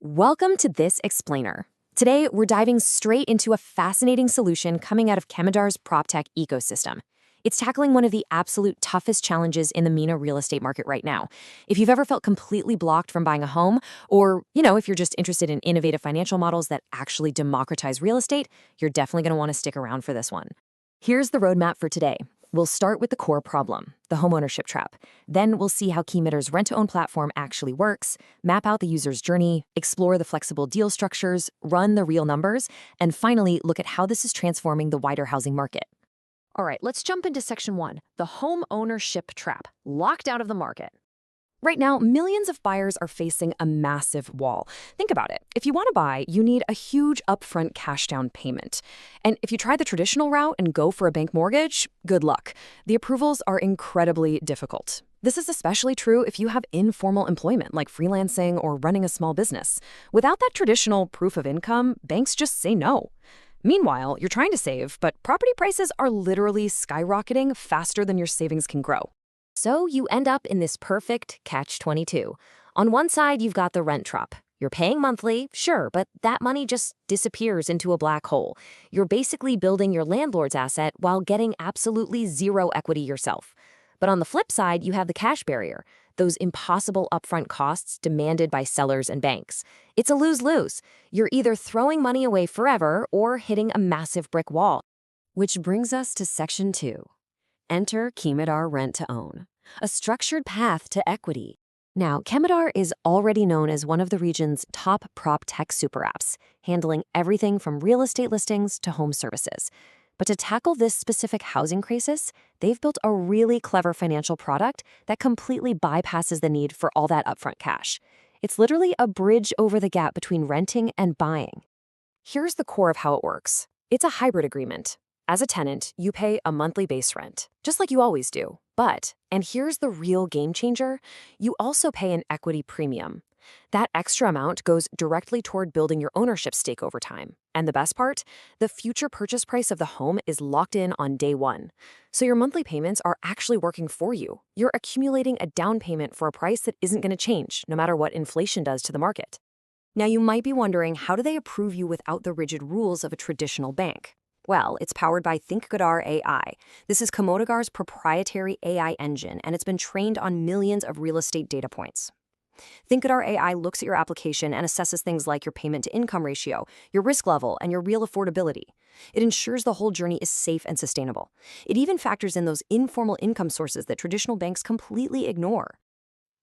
Welcome to this explainer. Today, we're diving straight into a fascinating solution coming out of Kemedar's PropTech ecosystem. It's tackling one of the absolute toughest challenges in the MENA real estate market right now. If you've ever felt completely blocked from buying a home, or, if you're just interested in innovative financial models that actually democratize real estate, you're definitely going to want to stick around for this one. Here's the roadmap for today. We'll start with the core problem, the homeownership trap. Then we'll see how Kemedar's rent-to-own platform actually works, map out the user's journey, explore the flexible deal structures, run the real numbers, and finally look at how this is transforming the wider housing market. All right, let's jump into section 1, the home ownership trap, locked out of the market. Right now, millions of buyers are facing a massive wall. Think about it. If you want to buy, you need a huge upfront cash down payment. And if you try the traditional route and go for a bank mortgage, good luck. The approvals are incredibly difficult. This is especially true if you have informal employment like freelancing or running a small business. Without that traditional proof of income, banks just say no. Meanwhile, you're trying to save, but property prices are literally skyrocketing faster than your savings can grow. So you end up in this perfect catch-22. On one side, you've got the rent trap. You're paying monthly, sure, but that money just disappears into a black hole. You're basically building your landlord's asset while getting absolutely zero equity yourself. But on the flip side, you have the cash barrier, those impossible upfront costs demanded by sellers and banks. It's a lose-lose. You're either throwing money away forever or hitting a massive brick wall. Which brings us to section 2. Enter Kemedar Rent2Own, a structured path to equity. Now, Kemedar is already known as one of the region's top prop tech super apps, handling everything from real estate listings to home services. But to tackle this specific housing crisis, they've built a really clever financial product that completely bypasses the need for all that upfront cash. It's literally a bridge over the gap between renting and buying. Here's the core of how it works. It's a hybrid agreement. As a tenant, you pay a monthly base rent, just like you always do. But, and here's the real game changer, you also pay an equity premium. That extra amount goes directly toward building your ownership stake over time. And the best part? The future purchase price of the home is locked in on day one. So your monthly payments are actually working for you. You're accumulating a down payment for a price that isn't going to change, no matter what inflation does to the market. Now you might be wondering, how do they approve you without the rigid rules of a traditional bank? Well, it's powered by Kemedar AI. This is Kemedar's proprietary AI engine, and it's been trained on millions of real estate data points. Kemedar AI looks at your application and assesses things like your payment-to-income ratio, your risk level, and your real affordability. It ensures the whole journey is safe and sustainable. It even factors in those informal income sources that traditional banks completely ignore.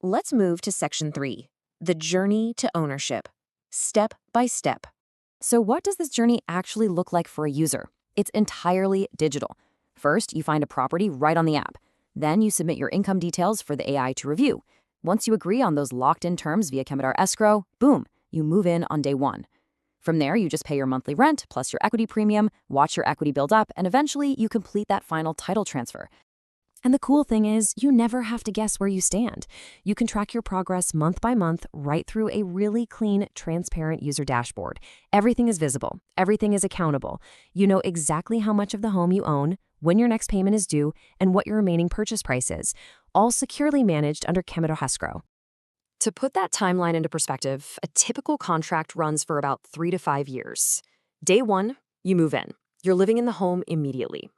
Let's move to section 3, the journey to ownership, step by step. So what does this journey actually look like for a user? It's entirely digital. First, you find a property right on the app. Then you submit your income details for the AI to review. Once you agree on those locked-in terms via Kemedar Escrow, boom, you move in on day one. From there, you just pay your monthly rent plus your equity premium, watch your equity build up, and eventually you complete that final title transfer. And the cool thing is, you never have to guess where you stand. You can track your progress month by month right through a really clean, transparent user dashboard. Everything is visible. Everything is accountable. You know exactly how much of the home you own, when your next payment is due, and what your remaining purchase price is, all securely managed under Kemedar Escrow. To put that timeline into perspective, a typical contract runs for about 3 to 5 years. Day 1, you move in. You're living in the home immediately.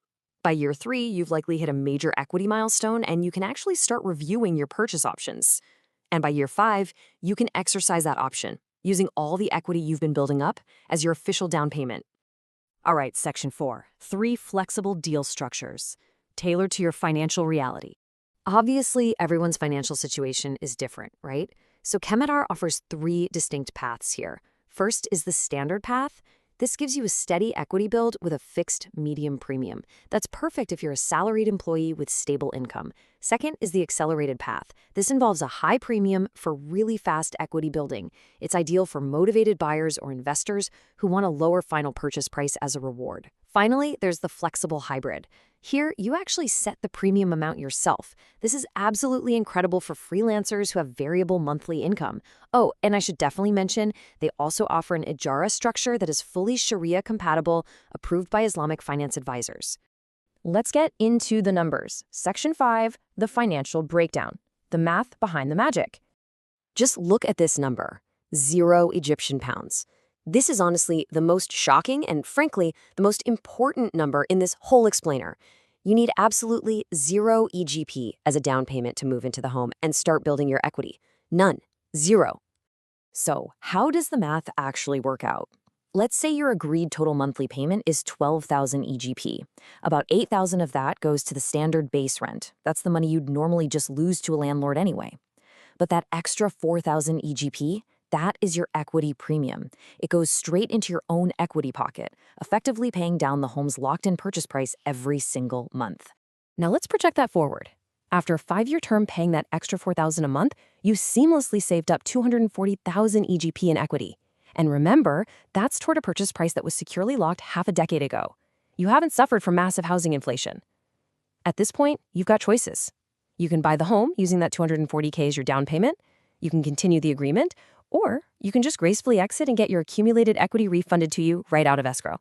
By year 3, you've likely hit a major equity milestone and you can actually start reviewing your purchase options. And by year 5, you can exercise that option, using all the equity you've been building up as your official down payment. All right, section 4, 3 flexible deal structures, tailored to your financial reality. Obviously, everyone's financial situation is different, right? So Kemedar offers 3 distinct paths here. First is the standard path. This gives you a steady equity build with a fixed medium premium. That's perfect if you're a salaried employee with stable income. Second is the accelerated path. This involves a high premium for really fast equity building. It's ideal for motivated buyers or investors who want a lower final purchase price as a reward. Finally, there's the flexible hybrid. Here, you actually set the premium amount yourself. This is absolutely incredible for freelancers who have variable monthly income. Oh, and I should definitely mention, they also offer an Ijara structure that is fully Sharia compatible, approved by Islamic finance advisors. Let's get into the numbers. Section 5, the financial breakdown, the math behind the magic. Just look at this number. 0 Egyptian pounds. This is honestly the most shocking and, frankly, the most important number in this whole explainer. You need absolutely 0 EGP as a down payment to move into the home and start building your equity. None. 0. So, how does the math actually work out? Let's say your agreed total monthly payment is 12,000 EGP. About 8,000 of that goes to the standard base rent. That's the money you'd normally just lose to a landlord anyway. But that extra 4,000 EGP, that is your equity premium. It goes straight into your own equity pocket, effectively paying down the home's locked-in purchase price every single month. Now let's project that forward. After a 5-year term paying that extra 4,000 a month, you seamlessly saved up 240,000 EGP in equity. And remember, that's toward a purchase price that was securely locked half a decade ago. You haven't suffered from massive housing inflation. At this point, you've got choices. You can buy the home using that 240K as your down payment, you can continue the agreement, or you can just gracefully exit and get your accumulated equity refunded to you right out of escrow.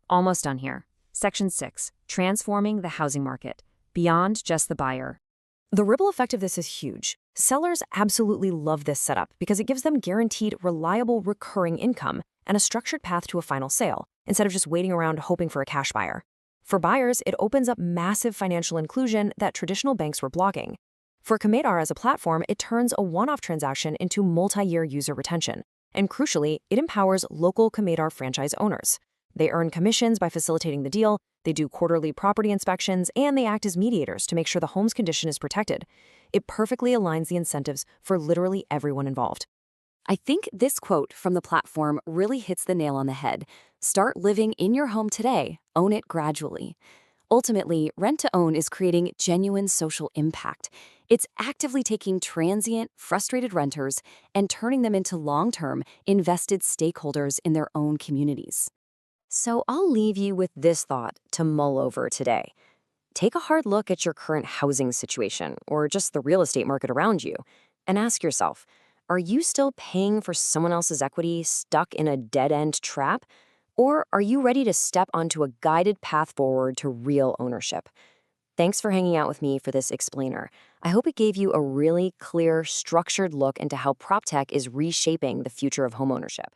Almost done here. Section 6, transforming the housing market, beyond just the buyer. The ripple effect of this is huge. Sellers absolutely love this setup because it gives them guaranteed, reliable, recurring income and a structured path to a final sale, instead of just waiting around hoping for a cash buyer. For buyers, it opens up massive financial inclusion that traditional banks were blocking. For Kemedar as a platform, it turns a one-off transaction into multi-year user retention. And crucially, it empowers local Kemedar franchise owners. They earn commissions by facilitating the deal, they do quarterly property inspections, and they act as mediators to make sure the home's condition is protected. It perfectly aligns the incentives for literally everyone involved. I think this quote from the platform really hits the nail on the head. Start living in your home today, own it gradually. Ultimately, Rent2Own is creating genuine social impact. It's actively taking transient, frustrated renters and turning them into long-term, invested stakeholders in their own communities. So I'll leave you with this thought to mull over today. Take a hard look at your current housing situation, or just the real estate market around you, and ask yourself, are you still paying for someone else's equity, stuck in a dead-end trap? Or are you ready to step onto a guided path forward to real ownership? Thanks for hanging out with me for this explainer. I hope it gave you a really clear, structured look into how PropTech is reshaping the future of homeownership.